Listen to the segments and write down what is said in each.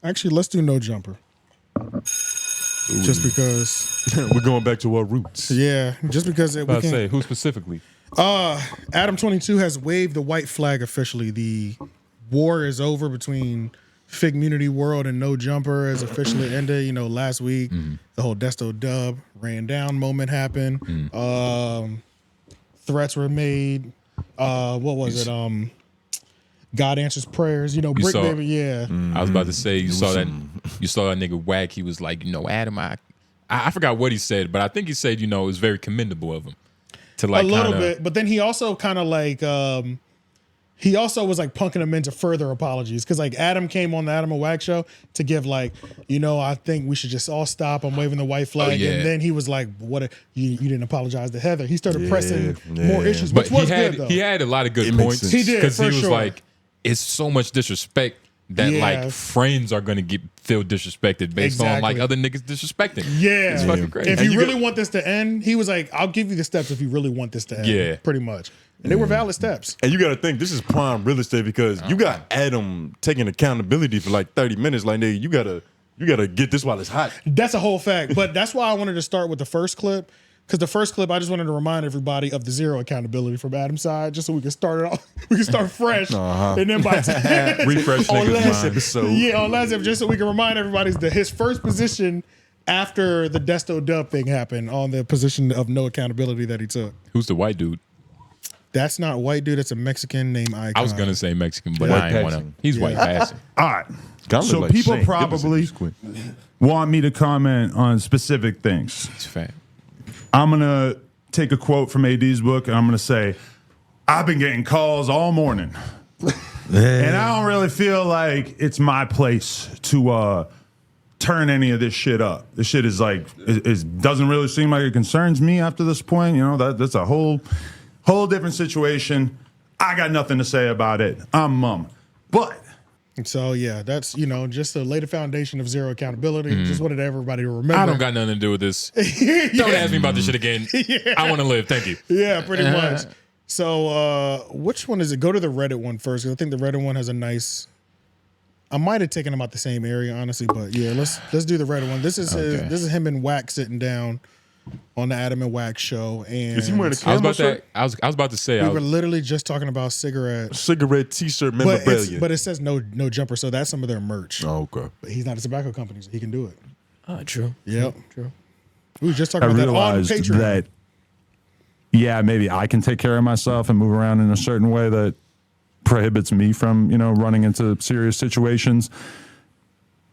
Actually, let's do no jumper. Just because we're going back to our roots. Yeah, just because we can't say who specifically. Adam22 has waved the white flag officially. The war is over between Figmunity world and no jumper has officially ended. You know, last week the whole Desto dub ran down moment happened. Threats were made. What was it? God answers prayers. You know, Brick Baby. Yeah. I was about to say you saw that nigga Wack. He was like, you know, Adam, I forgot what he said, but I think he said, you know, it was very commendable of him to like a little bit. But then he also kind of like he also was like punking him into further apologies because like Adam came on the Adam and Wack show to give like, you know, I think we should just all stop. I'm waving the white flag, and then he was like, "What? You didn't apologize to Heather." He started pressing more issues, which was good though. He had a lot of good points. He did because he was sure. like, it's so much disrespect that like friends are gonna feel disrespected based on like other niggas disrespecting. Yeah, it's fucking crazy. If you really want this to end, he was like, "I'll give you the steps if you really want this to end." Yeah, pretty much. And they were valid steps. And you got to think, this is prime real estate because you got Adam taking accountability for like 30 minutes. Like, nigga, you gotta get this while it's hot. That's a whole fact. But that's why I wanted to start with the first clip. Because the first clip, I just wanted to remind everybody of the zero accountability from Adam's side, just so we can start it off. We can start fresh. And then by refresh on last episode. Yeah, on last episode, just so we can remind everybody that his first position after the Desto dub thing happened on the position of no accountability that he took. Who's the white dude? That's not a white dude. That's a Mexican named Icon. I was gonna say Mexican, but I ain't want to. He's white passing. All right. So like people probably want me to comment on specific things. It's fact. I'm gonna take a quote from AD's book, and I'm gonna say, "I've been getting calls all morning, and I don't really feel like it's my place to turn any of this shit up. This shit is like it doesn't really seem like it concerns me after this point. You know, that's a whole different situation. I got nothing to say about it. I'm mum. But so yeah, that's, you know, just to lay the foundation of zero accountability. Just wanted everybody to remember. I don't got nothing to do with this. Don't ask me about this shit again. I want to live. Thank you. Yeah, pretty much. So which one is it? Go to the Reddit one first. I think the Reddit one has a nice. I might have taken them out the same area, honestly, but yeah, let's do the Reddit one. This is this is him and Wack sitting down on the Adam and Wack show, and is he wearing a camel shirt? I was about to say we were literally just talking about cigarette t-shirt memorabilia, but it says no jumper, so that's some of their merch. Oh, okay. But he's not a tobacco company, so he can do it. True. Yep. True. We were just talking about that on Patreon. That, yeah, maybe I can take care of myself and move around in a certain way that prohibits me from, you know, running into serious situations.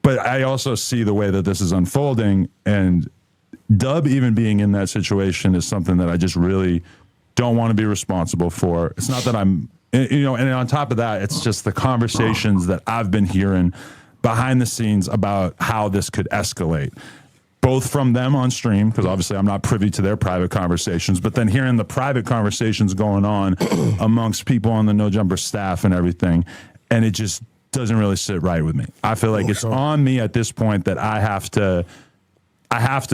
But I also see the way that this is unfolding, and Dub even being in that situation is something that I just really don't want to be responsible for. It's not that I'm, you know, and on top of that, it's just the conversations that I've been hearing behind the scenes about how this could escalate, both from them on stream, because obviously I'm not privy to their private conversations, but then hearing the private conversations going on amongst people on the No Jumper staff and everything, and it just doesn't really sit right with me. I feel like it's on me at this point that I have to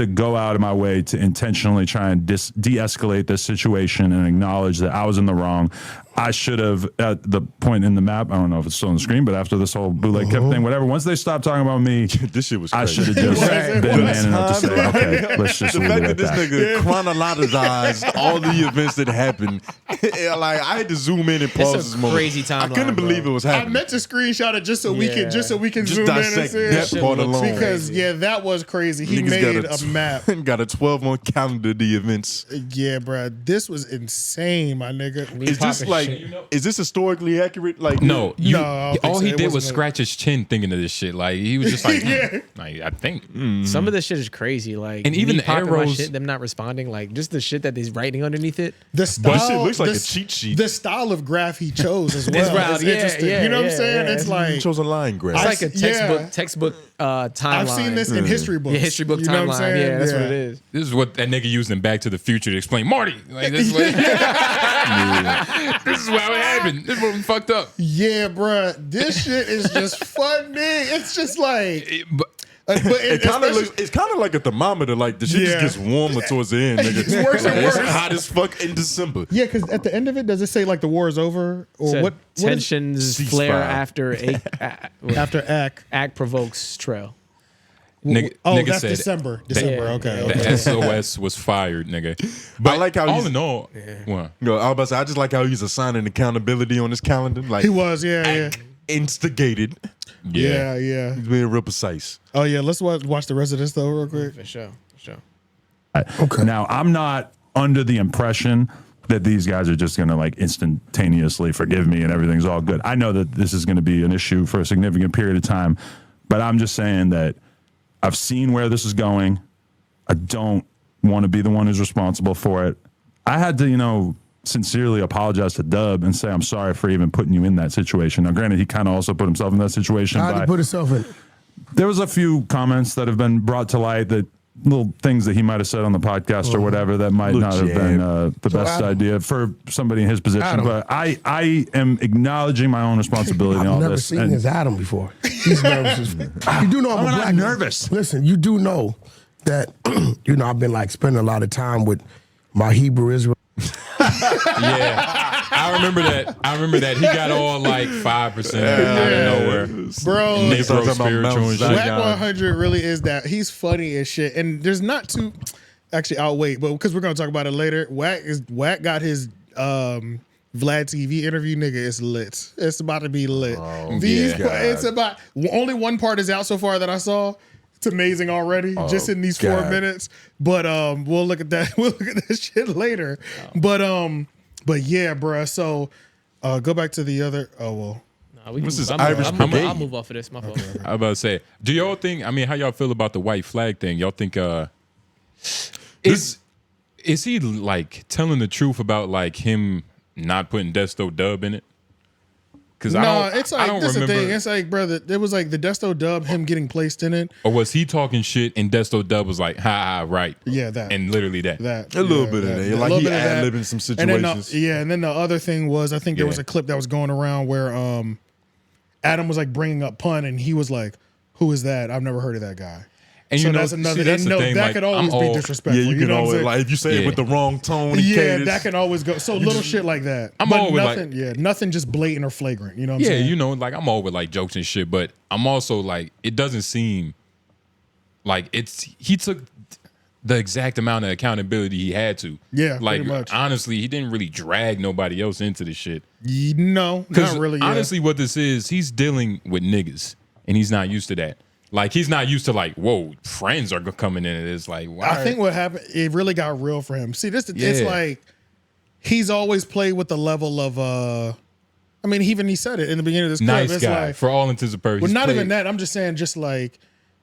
go out of my way to intentionally try and de-escalate this situation and acknowledge that I was in the wrong. I should have, at the point in the map, I don't know if it's still on the screen, but after this whole bootleg Kip thing, whatever, once they stopped talking about me, this shit was crazy. I should have just been man enough to say, okay, let's just leave it at that. The fact that this nigga chronologized all the events that happened, like I had to zoom in and pause this moment. Crazy timeline, I couldn't believe it was happening. I meant to screenshot it just so we can zoom in and see that part alone. Because that was crazy. He made a map. Got a 12-month calendar of the events. Yeah, bro, this was insane, my nigga. Is this like? Is this historically accurate? Like no. All he so. did was scratch his chin thinking of this shit. Like he was just like, like I think some of this shit is crazy. Like, and even the arrows, shit, them not responding, like just the shit that he's writing underneath it. The style, this shit looks like a cheat sheet. The style of graph he chose as well. It's interesting. You know what I'm saying? It's like he chose a line graph. It's like a textbook timeline. I've seen this in history books. Yeah, history book timeline. Yeah, that's what it is. This is what that nigga used in Back to the Future to explain Marty. Like this is what, this is how it happened. This is what we fucked up. Yeah, bruh. This shit is just funny. It's just like It kind of looks. It's kind of like a thermometer. Like the shit just gets warmer towards the end. Nigga. It's worse and It's worse. hot as fuck in December. Yeah, because at the end of it, does it say like the war is over or Said what? tensions Ceasefire. flare after After act. act provokes trail. Nigga, Oh, nigga that's said December. Yeah. Okay. the SOS was fired, nigga. But I like how all he's- in all, what? No, I was about to say, I just like how he's assigning accountability on his calendar. Like He was, yeah. instigated. Yeah. He's being real precise. Oh yeah, let's watch the rest of this though real quick. For sure. Okay. Now, I'm not under the impression that these guys are just going to like instantaneously forgive me and everything's all good. I know that this is going to be an issue for a significant period of time, but I'm just saying that I've seen where this is going. I don't want to be the one who's responsible for it. I had to, sincerely apologize to Dub and say I'm sorry for even putting you in that situation. Now, granted, he kind of also put himself in that situation. How did he put himself in? There was a few comments that have been brought to light, that little things that he might have said on the podcast or whatever that might not have been the best Adam, idea for somebody in his position. Adam. But I am acknaging my own responsibility in all I've never this. seen And his Adam before. He's nervous. You do know I'm a not black nervous. Listen, you do know that I've been like spending a lot of time with my Hebrew Israel. Yeah, I remember that. He got all like 5% out of nowhere. Bro, Negro Talking about spiritual Mount and shit. Zion. Wack 100 really is that. He's funny as shit. And there's not too actually I'll wait, but because we're gonna talk about it later. Wack got his Vlad TV interview, nigga. It's lit. It's about to be lit. It's about only one part is out so far that I saw. It's amazing already, just in these 4 minutes. But we'll look at that. We'll look at that shit later. But yeah, bruh. So go back to the other. Oh well. Nah, we can This move. is I'm- Irish I'm- Brigade. I'll move off of this. My fault. I was about to say, do y'all think? I mean, how y'all feel about the white flag thing? Y'all think is he like telling the truth about like him not putting Desto Dub in it? Because No, it's I like don't this is the remember. thing. It's like, brother, it was like the Desto Dub, him getting placed in it. Or was he talking shit and Desto Dub was like, ha, right? Yeah, that. And literally that. A little bit of that. Like he ad-libbing some And then situations. and then the other thing was, I think there was Yeah. a clip that was going around where Adam was like bringing up Pun, and he was like, "Who is that? I've never heard of that guy." And So you know, that's another. see, that's and the no, thing. that Like, could always I'm be all- disrespectful. Yeah, you can know what I'm always saying? like if you say it Yeah. with the wrong tone. Yeah, cadence, that can always go. So little shit like that. I'm but all with, like- nothing. Nothing just blatant or flagrant. You know what I'm Yeah, saying? you know, like I'm all with like jokes and shit, but I'm also like, it doesn't seem like he took the exact amount of accountability he had to. Yeah, like pretty much. honestly, he didn't really drag nobody else into this shit. No, not really. Yeah. Honestly, what this is, he's dealing with niggas, and he's not used to that. Like he's not used to like, whoa, friends are coming in. It's like, why? I think what happened, it really got real for him. See, it's Yeah. like he's always played with the level of I mean, he said it in the beginning of this clip. nice It's guy like, for all intents and purposes. well, He's not played- even that. I'm just saying, just like,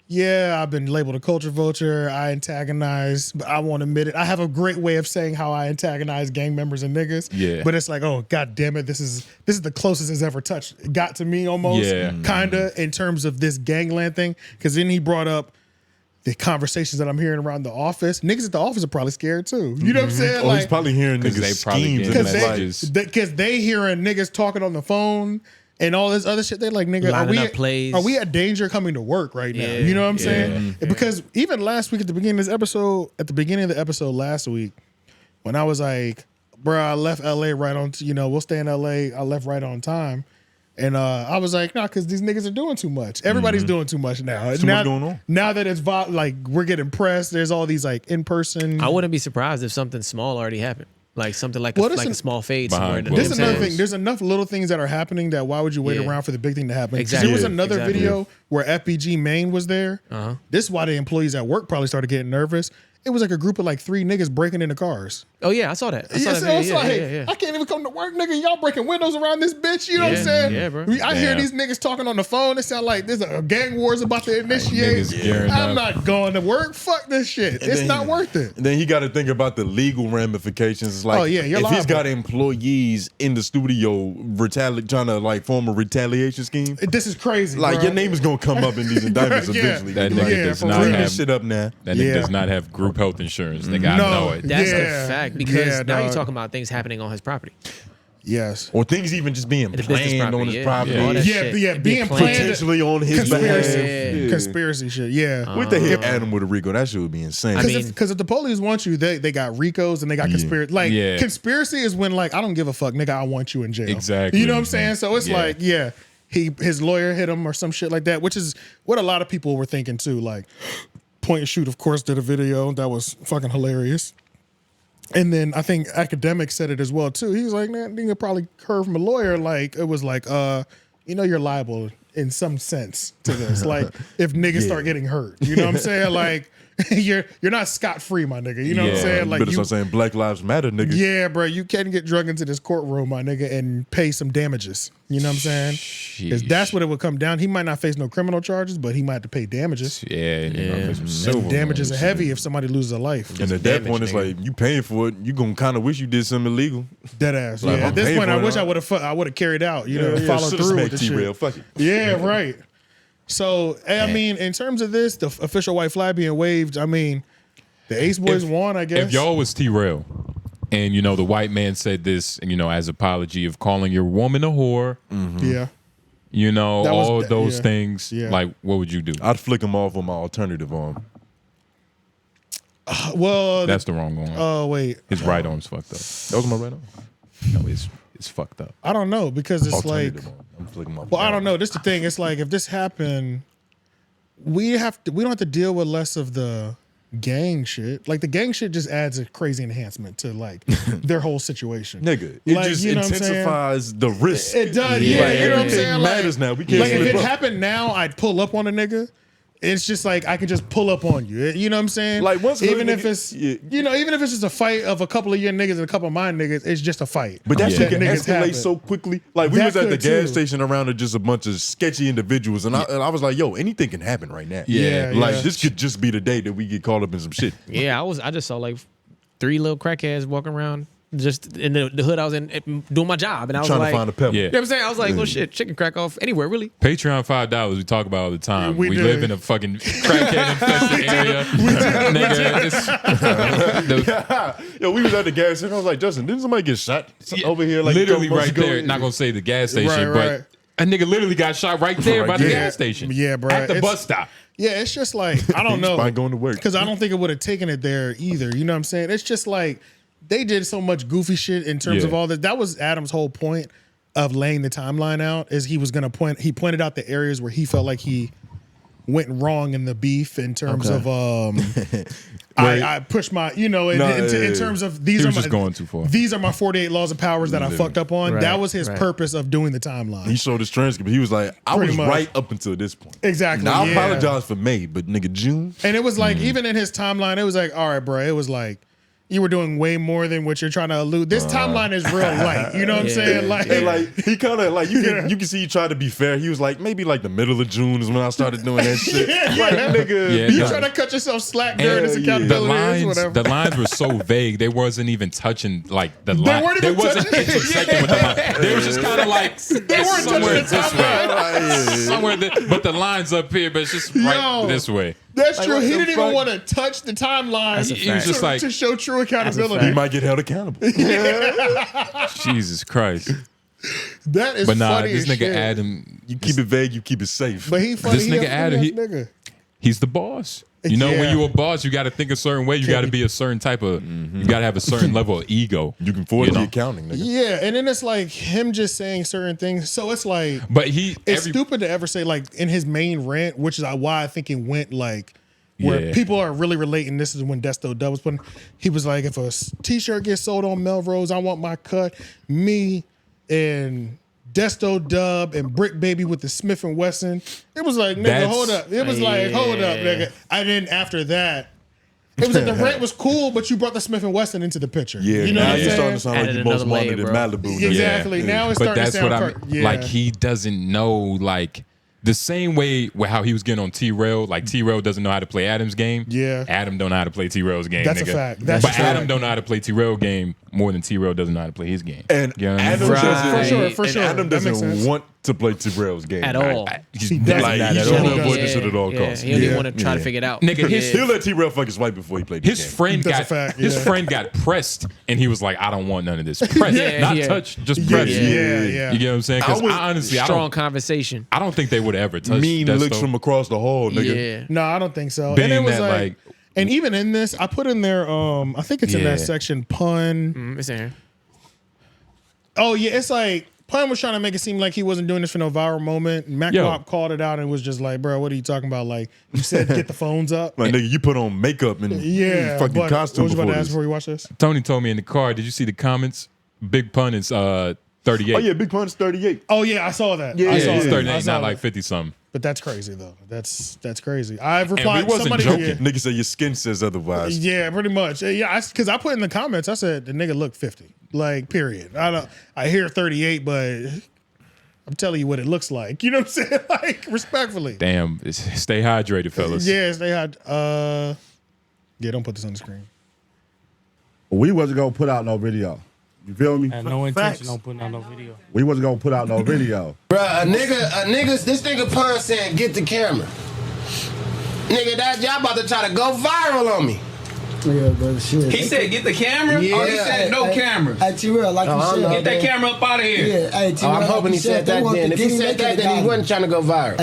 yeah, I've been labeled a culture vulture. I antagonize, but I won't admit it. I have a great way of saying how I antagonize gang members and niggas. Yeah. But it's like, oh, god damn it, this is the closest it's ever touched. It got to me almost, Yeah. kinda in terms of this gangland thing. Because then he brought up the conversations that I'm hearing around the office. Niggas at the office are probably scared too. You know what I'm saying? Oh, he's probably hearing 'Cause niggas they probably schemes. getting and it's like, messages. because they hearing niggas talking on the phone and all this other shit. They like, nigga, Lining up plays. are we at danger coming to work right now? Yeah, You know what I'm yeah, saying? Because even last week at the beginning of the episode last week, when I was like, bro, I left LA right on, we'll stay in LA. I left right on time. And I was like, nah, because these niggas are doing too much. Everybody's doing too much now. Too much going on. Now that it's like we're getting pressed, there's all these like in person. I wouldn't be surprised if something small already happened, like something like Well, a listen, small fade behind somewhere. closed This is Yeah. another doors. thing. There's enough little things that are happening that why would you wait Yeah. around for the big thing to happen? 'Cause Exactly. There was another Exactly. video where FBG Maine was there. This is why the employees at work probably started getting nervous. It was like a group of like 3 niggas breaking into cars. Oh yeah, I saw that. I saw Yes, that I was video. like, Yeah. I can't even come to work, nigga. Y'all breaking windows around this bitch. You know what I'm Yeah, saying? yeah, bro. I hear Damn. these niggas talking on the phone. It sound like there's a gang wars about to initiate. niggas gearing I'm up. not going to work. Fuck this shit. It's then not worth it. And then he got to think about the legal ramifications. It's like, Oh, yeah, you're if he's liable. got employees in the studio trying to like form a retaliation scheme, This is crazy. like bro. your name is gonna come up in these indictments Yeah. eventually. That Like, nigga does for not clean have this shit up now. that nigga Yeah. does not have group health insurance. Nigga, I No. know it. That's Yeah. the fact because Yeah, now you're dog. talking about things happening on his property. Yes. or things even just being The business planned on property, his yeah. property. Yeah, all that Yeah, shit. yeah, It being be planned. Potentially on his Conspiracy. behalf. Yeah. Conspiracy shit. Yeah. What they hit Adam with a RICO? That shit would be insane. I mean- Because if the police want you, they got RICOs and they got conspiracy. Like Yeah. conspiracy is when like I don't give a fuck, nigga. I want you in jail. Exactly. You know what I'm saying? So it's Yeah. like his lawyer hit him or some shit like that, which is what a lot of people were thinking too. Like Point and Shoot, of course, did a video that was fucking hilarious. And then I think Academic said it as well too. He was like, "Man, nigga probably heard from a lawyer. Like it was like, you're liable in some sense to this. Like if niggas start getting hurt, you know what I'm saying? Like you're not scot free, my nigga. You know what I'm Yeah. saying? You Like better start saying Black Lives Matter, nigga. yeah, bro, you can't get drug into this courtroom, my nigga, and pay some damages. You know what I'm saying? 'Cause that's what it would come down. He might not face no criminal charges, but he might have to pay damages. Yeah, and you're gonna put some And silver damages on are it. heavy if somebody loses a life. And at that damage, point, it's nigga. like you paying for it. You gonna kind of wish you did something illegal. Dead ass. Like, Yeah. I'm At this paying point, for I it, wish huh? I would have carried out. You know, followed shoulda through smacked with the T-Rail. shit. Fuck it. Yeah, right. So I mean, in terms of this, the official white flag being waved, I mean, the Ace Boys won, I guess. If y'all was T-Rail, and the white man said this, as apology of calling your woman a whore, Yeah. That was- all those yeah. things, Yeah. like what would you do? I'd flick him off on my alternative arm. Well, That's the wrong one. oh wait, His right arm's fucked up. That was my right arm. No, it's fucked up. I don't know because it's like, Alternative arm. I'm flicking him off. well, I don't know. This the thing. It's like if this happened, we don't have to deal with less of the gang shit. Like the gang shit just adds a crazy enhancement to like their whole situation. Nigga, it Like, just you know what I'm saying? intensifies the risk. It does, Yeah, yeah. You know what I'm everything saying? matters now. We can't Like if slip it up. happened now, I'd pull up on a nigga. It's just like I can just pull up on you. You know what I'm saying? Like, once even hood if nigga- it's yeah. even if it's just a fight of a couple of your niggas and a couple of my niggas, it's just a fight. But that shit can niggas escalate happen. so quickly. Like we That was at the could, gas too. station around just a bunch of sketchy individuals, and I was like, "Yo, anything can happen right now." Yeah, like yeah. this could just be the day that we get caught up in some shit. Yeah, I just saw like 3 little crackheads walking around just in the hood I was in doing my job, and I was Trying like, to find a pebble. Yeah. you know what I'm saying? I was like, well, shit, chicken crack off anywhere, really. Patreon $5 we talk about all the time. We We do. live in a fucking crackhead infested area. Nigga, Yo, we was at the gas station. I was like, Justin, didn't somebody get shot over here? Like a literally couple months right ago? there. Not gonna say the gas station, Right. but a nigga literally got shot right there by the there. gas station. Yeah, bro. At the It's- bus stop. Yeah, it's just like I don't know. By going to work. Because I don't think it would have taken it there either. You know what I'm saying? It's just like they did so much goofy shit in terms Yeah. of all this. That was Adam's whole point of laying the timeline out. Is he was gonna he pointed out the areas where he felt like he went wrong in the beef in terms of I pushed my in terms of these He are was my, just going too far. These are my 48 laws of powers that I fucked up on. Right, That was his right. purpose of doing the timeline. He showed his transcript. He was like, I Pretty was much. right up until this point. Exactly, Now, I yeah. apologize for May, but nigga, June. And it was like, even in his timeline, it was like, all right, bro, it was like, you were doing way more than what you're trying to allude. This timeline is real light. You know what I'm saying? Like, And like he kind of like you can see he tried to be fair. He was like maybe like the middle of June is when I started doing that shit. Like nigga, Yeah, you no. trying to cut yourself slack during this Hell yeah. accountability is whatever. The lines were so vague. They wasn't even touching like the line. weren't They even wasn't touching- intersecting with the line. They was just kind of like weren't somewhere touching the this way, timeline. somewhere. But the lines up here, but it's just Yo. right this way. That's true. what He the didn't even fuck? want to touch the timeline. That's a He was fact. just like, to show true he accountability. might get held accountable. Jesus Christ. That is But nah, funny this as nigga shit. Adam, You keep it vague, you keep it safe. But he funny. This he nigga a funny Adam, ass he- nigga. he's the boss. You know, Yeah. when you a boss, you got to think a certain way. You got to be a certain type of. You got to have a certain level of ego. you can afford You the know? accounting, nigga. Yeah, and then it's like him just saying certain things. So it's like But he, it's stupid to ever say like in his main rant, which is why I think it went like where Yeah. people are really relating. This is when 𝐿𝙾𝚃 was putting. He was like, if a t-shirt gets sold on Melrose, I want my cut. Me and 𝐿𝙾𝚃 and Brick Baby with the Smith & Wesson. It was like, nigga, That's- hold up. It was like, hold up, nigga. And then after that, it was like the rant was cool, but you brought the Smith & Wesson into the picture. Yeah, you know now what I'm you're starting saying? to sound like Added you most another layer, wanted in bro. Malibu. nigga. Exactly. Now it's But starting that's to sound what I'm yeah. like. He doesn't know like the same way with how he was getting on T-Rail. Like T-Rail doesn't know how to play Adam's game. Yeah. Adam don't know how to play T-Rail's game. That's a nigga. fact. That's but a fact. Adam don't know how to play T-Rail game more than T-Rail doesn't know how to play his game. And You know what I mean? Adam Right. doesn't, For sure, for and sure. Adam That makes doesn't sense. want to play Terrell's game At all. He's He doesn't. like, He he's doesn't. trying to avoid this shit at all Yeah, costs. he don't even Yeah. want to try to figure it out. Nigga, his He'll let T-Rail fuck his wife before he played the his game. friend That's got a fact, his yeah. friend got pressed, and he was like, "I don't want none of this." Pressed, Yeah, not yeah. touched, just Yeah, pressed. yeah. You get what I'm saying? Because I was- honestly, Strong conversation. I don't think they would ever touch Mean Desto. looks from across the hall, nigga. Yeah. No, I don't think so. Being and it was that, like, and even in this, I put in there. I think it's in Yeah. that section. Pun. It's in here. Oh yeah, it's like Pun was trying to make it seem like he wasn't doing this for no viral moment. Mac Yo. Wop called it out and was just like, "Bro, what are you talking about? Like you said, get the phones up." Like, nigga, you put on makeup and Yeah, fucking but costume what was you about before to ask this. before you watch this? Tony told me in the car. Did you see the comments? Big Pun is 38. Oh yeah, Big Pun is 38. Oh yeah, I saw that. Yeah, I yeah, saw he's that. 38, I saw not that. like 50 something. But that's crazy though. That's crazy. I've we replied. wasn't somebody, joking. Yeah, Nigga said your skin says otherwise. yeah, pretty much. Yeah, because I put in the comments. I said the nigga looked 50. Like period. I hear 38, but I'm telling you what it looks like. You know what I'm saying? Like respectfully. Damn, stay hydrated, fellas. Yes, they had. Yeah, don't put this on the screen. We wasn't gonna put out no video. You feel me? Had no intention Facts. on putting out no video. We wasn't gonna put out no video. Bruh, this nigga Pun saying, get the camera. Nigga, that y'all about to try to go viral on me. Yeah, but shit. He said, get the camera? Yeah. Or he said, no camera? Hey, T-Real, like you said. Get that camera up out of here. Yeah, hey, T-Real, I'm hoping like he you said they that want then. the If he Diddy said make that, it then he a wasn't trying to go viral.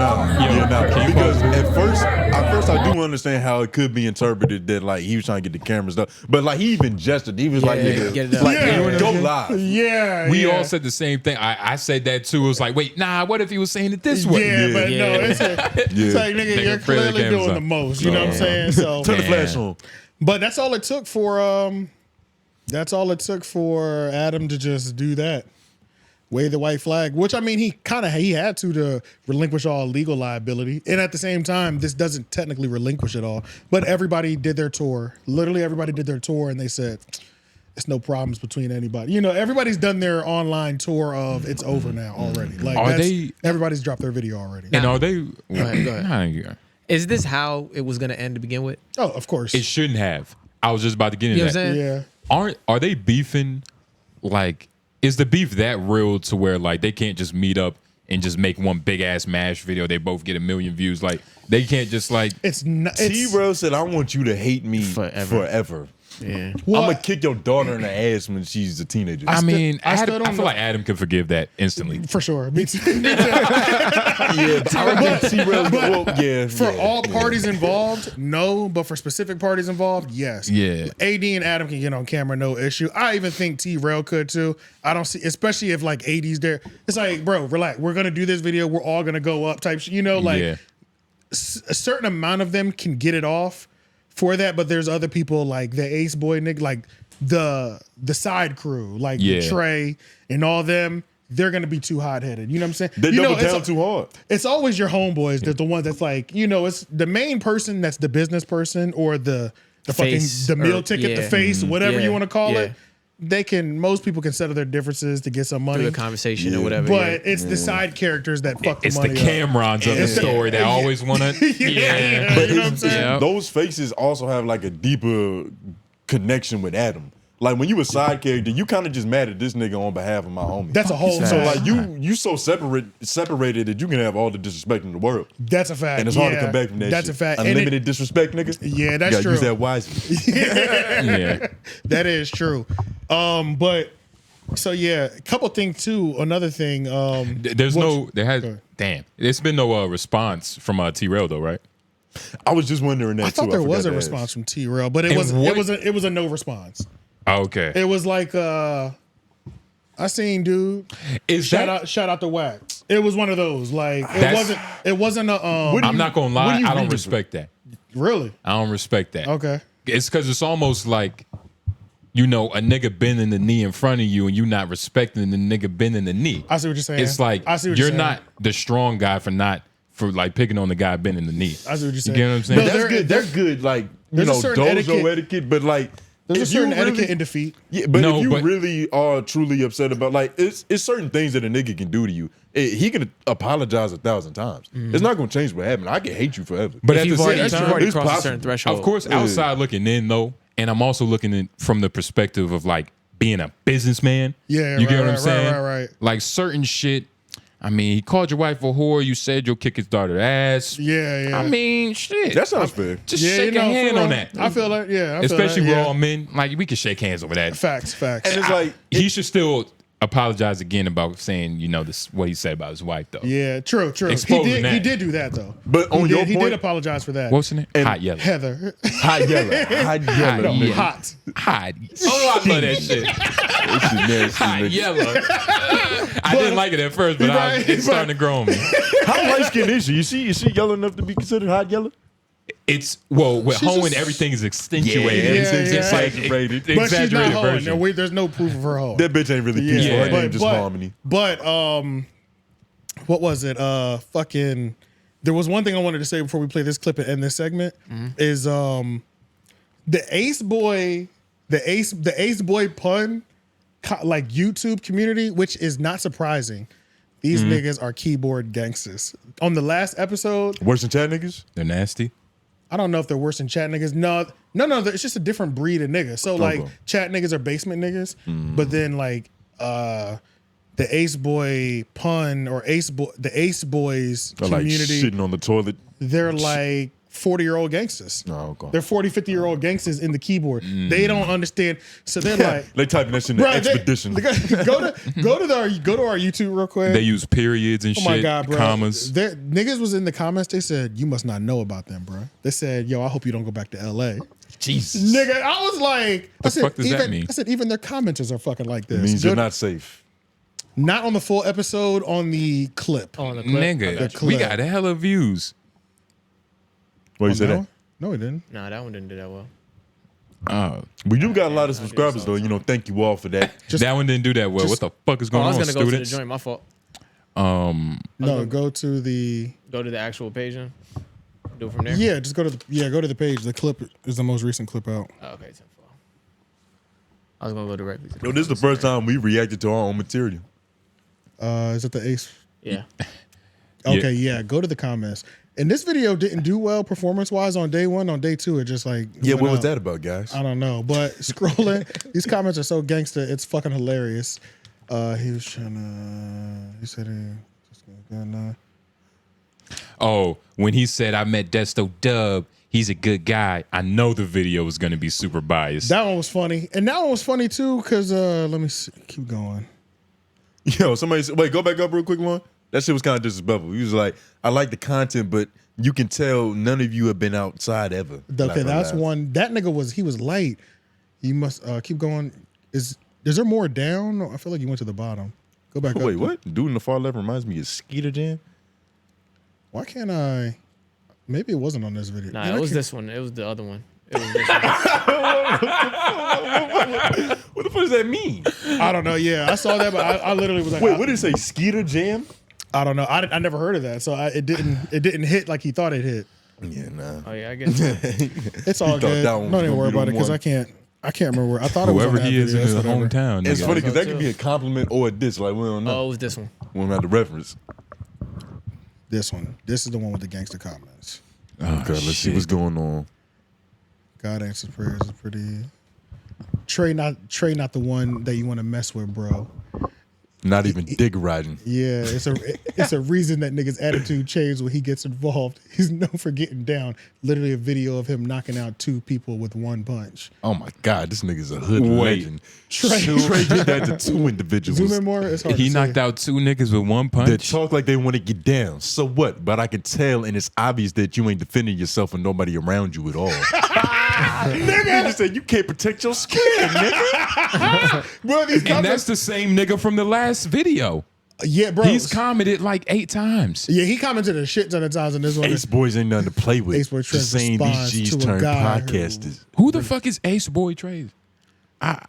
Because at first I do understand how it could be interpreted that like he was trying to get the cameras up, but like he even gestured. He was like, nigga, get it up. like Yeah. go live. Yeah, We yeah. all said the same thing. I said that too. It was like, wait, nah, what if he was saying it this way? Yeah, but Yeah. no, it's like nigga, Nigga, you're play the clearly cameras doing up. the most. You know what I'm saying? So, Turn the Man. flash on. but that's all it took for Adam to just do that. Wave the white flag, which I mean, he had to relinquish all legal liability, and at the same time, this doesn't technically relinquish it all. But everybody did their tour. Literally, everybody did their tour, and they said it's no problems between anybody. You know, everybody's done their online tour of it's over now already. Like, everybody's dropped their video already. And are they? Go ahead. Is this how it was going to end to begin with? Oh, of course. It shouldn't have. I was just about to get into You know that. what I'm saying? Yeah. Are they beefing? Like, is the beef that real to where like they can't just meet up and just make one big ass MASH video? They both get 1 million views. Like they can't just like. It's not. T-Rail said, "I want you to hate me forever." Yeah. Well, I'm gonna kick your daughter in the ass when she's a teenager. I mean, I still Adam, don't I feel know. like Adam can forgive that instantly. For sure. Me too. yeah, I think T-Rail. Well, yeah, For yeah, all yeah. parties involved, no. But for specific parties involved, yes. Yeah. AD and Adam can get on camera, no issue. I even think T-Rail could too. I don't see, especially if like AD's there. It's like, bro, relax. We're gonna do this video. We're all gonna go up type shit. You know, like Yeah. a certain amount of them can get it off for that, but there's other people like the Ace Boy nigga, like the side crew, like Yeah. Trey and all them. They're gonna be too hot headed. You know what I'm saying? They you know, double down too hard. It's always your homeboys that's the ones that's like, you know, it's the main person that's the business person or the Face fucking the meal or- ticket, the yeah. face, whatever Yeah. you want to call Yeah. it. Most people can settle their differences to get some money. Through the conversation or whatever. But it's the side characters that fuck the It's the money Camerons of the It's the- story that always want to. Yeah. But you know what I'm saying? Yeah. those faces also have like a deeper connection with Adam. Like when you a side character, you kind of just mad at this nigga on behalf of my homie. That's a whole So fact. like you so separated that you can have all the disrespect in the world, That's a fact. and it's hard to Yeah. come back from that. That's shit. a fact. And Unlimited disrespect, nigga. Yeah, that's you gotta true. Use that wisely. Yeah. That is true. But so yeah, a couple things too. Another thing. There's Go ahead. damn. There's been no response from T-Rail though, right? I was just wondering that I thought too. there forgot was a to response ask. from T-Rail, but it And was a no response. Oh, okay. It was like I seen dude. Is shout that- out to Wack. It was one of those. Like it wasn't a I'm not gonna what lie. do you I don't read respect that. really. I don't respect that. Okay. It's because it's almost like, you know, a nigga bending the knee in front of you and you not respecting the nigga bending the knee. I see what you're saying. It's like I see what you're saying. not the strong guy for like picking on the guy bending the knee. I see what you're saying. You get what I'm saying? No, That's there- good. there- That's good. Like you there's a know, certain dojo etiquette, but like There's a if you certain really- etiquette in defeat. Yeah, but No, if you but- really are truly upset about like it's certain things that a nigga can do to you. He can apologize 1,000 times. It's not gonna change what happened. I can hate you forever. But If at the you've already, same if you've time, already it's crossed a possible. certain threshold. of course, outside looking in though, and I'm also looking at from the perspective of like being a businessman. Yeah, you right, get what I'm right, saying? right. Like certain shit. I mean, he called your wife a whore. You said you'll kick his daughter's ass. Yeah. I mean, shit. That sounds fair. Just shake a hand on that. I feel like, yeah. I feel Especially that, raw men. Like, we can shake hands over that. Facts. And it's like, He should still apologize again about saying, this what he said about his wife, though. Yeah, true. Exposing that. He did do that, though. But on your he point, did apologize for that. What's her name? And Hot Yellow. Heather. hot yellow. Hot yellow. No, nigga. Hot. Hot. Oh, I love that shit. That shit nasty, Hot nigga. Yellow. I didn't like it at first, but it's starting to grow on me. How light skinned is she? Is she yellow enough to be considered hot yellow? It's with She's Hoeing, just- everything is accentuated. Yeah, Everything's yeah. exaggerated. But she's not Exaggerated hoeing. version. There's no proof of her hoeing. That bitch ain't really peaceful. Yeah. Her name just Harmony. But what was it? Fucking. There was one thing I wanted to say before we play this clip and end this segment. Is the Ace Boy, the Ace Boy pun, like YouTube community, which is not surprising. These niggas are keyboard gangsters. On the last episode, Worse than chat niggas? They're nasty. I don't know if they're worse than chat niggas. No, it's just a different breed of niggas. So like chat niggas are basement niggas, but then like the Ace Boy pun or the Ace Boys Or like community, shitting on the toilet. they're like 40-year-old gangsters. Oh, okay. They're 40, 50-year-old gangsters in the keyboard. They don't understand. So they're like, They typing that shit in the expedition. go to our YouTube real quick. They use periods and Oh shit, my God, bro. commas. Niggas was in the comments. They said, you must not know about them, bro. They said, yo, I hope you don't go back to LA. Jesus. Nigga, I was like, The fuck does that mean? I said, even their commenters are fucking like this. It means Go you're to- not safe. Not on the full episode, on the clip. On the clip. Nigga, we got a hell of views. What you say no? that? No, he didn't. Nah, that one didn't do that well. We do got a lot of subscribers though. Thank you all for that. That one didn't do that well. What the fuck is Oh, going I was on, gonna go to the students? joint. My fault. No, go to the. Go to the actual page and do it from there. Yeah, just go to the page. The clip is the most recent clip out. Oh, okay, 10-4. I was gonna go directly to. Yo, this is the first time we reacted to our own material. Is it the Ace? Yeah. Okay, yeah. Go to the comments. And this video didn't do well performance-wise on day one. On day two, it just like Yeah, went what was out. that about, guys? I don't know. But scrolling, these comments are so gangster. It's fucking hilarious. He was trying to. He said he just gonna. Oh, when he said I met Desto Dub, he's a good guy. I know the video was gonna be super biased. That one was funny, and that one was funny too. Cause let me see. Keep going. Yo, somebody said, wait, go back up real quick, Lauren. That shit was kind of disrespectful. He was like, I like the content, but you can tell none of you have been outside ever. Okay, Like, that's relax. one. That nigga was light. You must keep going. Is there more down? I feel like you went to the bottom. Go back up. Wait, what? Dude in the far left reminds me of 𝔓𝔦𝔐𝚃. Why can't I? Maybe it wasn't on this video. Nah, Yeah, it I was can't- this one. It was the other one. It was this one. What the fuck does that mean? I don't know. Yeah, I saw that, but I literally was like, Wait, what did it say? 𝔓𝔦𝔐𝔃? I don't know. I never heard of that, so it didn't hit like he thought it hit. Yeah, nah. Oh yeah, I guess. It's all thought good. that one Don't was even gonna worry be the about it because one. I can't remember where. I thought it was on Whoever that he is in video, his so whatever. hometown. It's nigga. funny because that too. could be a compliment or a diss. Like, we don't know. Oh, it was this one. We don't have the reference. This one. This is the one with the gangster comments. Oh, Okay, let's see shit. what's going on. God answers prayers is pretty. Trey not the one that you want to mess with, bro. Not even dig riding. Yeah, it's a reason that nigga's attitude changed when he gets involved. He's known for getting down. Literally a video of him knocking out 2 people with 1 punch. Oh my God, this nigga's a hood Wait. legend. Trey- Trey did that to 2 individuals. Zoom in more. It's hard He to knocked say. out 2 niggas with 1 punch. That talk like they want to get down. So what? But I can tell, and it's obvious that you ain't defending yourself and nobody around you at all. Nigga, just said you can't protect your skin, nigga. Bro, these And comments, that's the same nigga from the last video. yeah, bro. He's commented like 8 times. Yeah, he commented a shit ton of times on this one. Ace boys ain't nothing to play with. Ace Boy Just Trez saying responds these G's to a turn guy who- podcasters. Who the fuck is Ace Boy Trade? Yeah,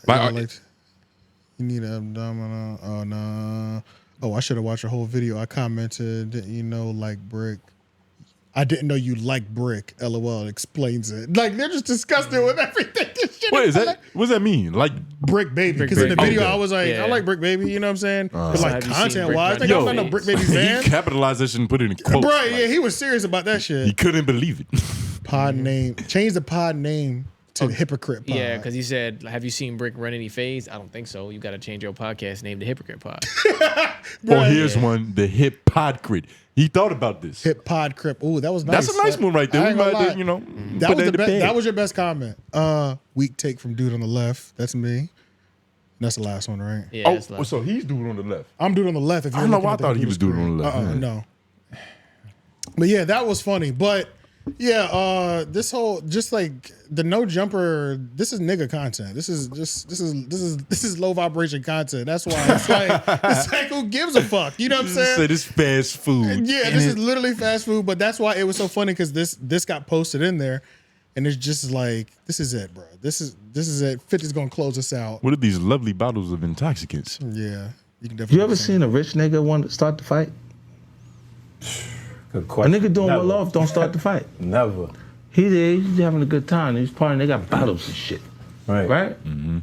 Like, like, you need an abdominal. Oh no. Oh, I should have watched the whole video. I commented, like brick. I didn't know you like brick. LOL. It explains it. Like they're just disgusted with everything. This shit What is like that? What does that mean? Like, Brick baby. Because in the Baby. video, Okay. I was like, Yeah. I like brick baby. You know what I'm saying? But like Have you seen content Brick wise, Baby? like, I'm not no brick baby he fan. capitalized that shit and put it in quotes. Bro, yeah, he was serious about that He shit. couldn't believe it. Pod name. Change the pod name to Hypocrite Pod. Yeah, because he said, "Have you seen Brick run any fades?" I don't think so. You got to change your podcast name to Hypocrite Pod. Oh, here's one, the Hip Podcrit. He thought about this. Hip Pod Crip. Ooh, that was nice. That's a nice one right there. I We ain't gonna might, lie. you know, That put was in the best. bag. That was your best comment. Weak take from dude on the left. That's me. That's the last one, right? Yeah, Oh, that's like, so he's dude on the left. I'm dude on the left. If I you're don't know looking why I at the thought he computer was dude on the left. screen. No. But yeah, that was funny. But yeah, this whole just like the no jumper. This is nigga content. This is low vibration content. That's why it's like who gives a fuck? You know what I'm saying? Say this fast food. Yeah, this is literally fast food, but that's why it was so funny because this got posted in there, and it's just like this is it, bro. This is it. 50's gonna close us out. What are these lovely bottles of intoxicants? Yeah, you can definitely. You ever seen a rich nigga want to start the fight? Good A question. nigga doing Never. well off don't start the fight. Never. He there, he's having a good time. He's partying. They got bottles and shit. Right. Right? Mm-hmm.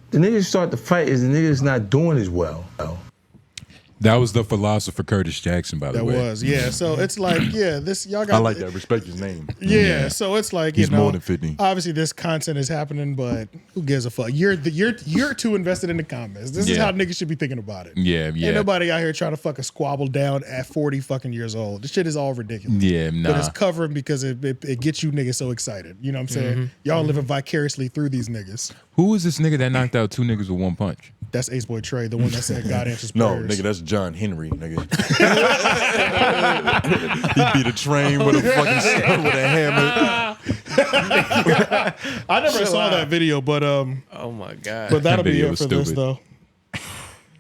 The niggas start the fight is the niggas not doing as well. That was the philosopher Curtis Jackson, by the That way. was, yeah. So it's like, yeah, this y'all got. I like that. Respect his name. Yeah, so it's like He's you know, more than 50. obviously this content is happening, but who gives a fuck? You're too invested in the comments. This is Yeah. how niggas should be thinking about it. Yeah, yeah. Ain't nobody out here trying to fucking squabble down at 40 fucking years old. This shit is all ridiculous. Yeah, But nah. it's covering because it gets you niggas so excited. You know what I'm saying? Mm-hmm. Y'all living vicariously through these niggas. Who was this nigga that knocked out two niggas with one punch? That's Ace Boy Trey, the one that said God answers No, prayers. nigga, that's John Henry, nigga. He beat a train with a fucking with a hammer. I never saw that video, but oh my god. but that'll be Video it was for this stupid. though.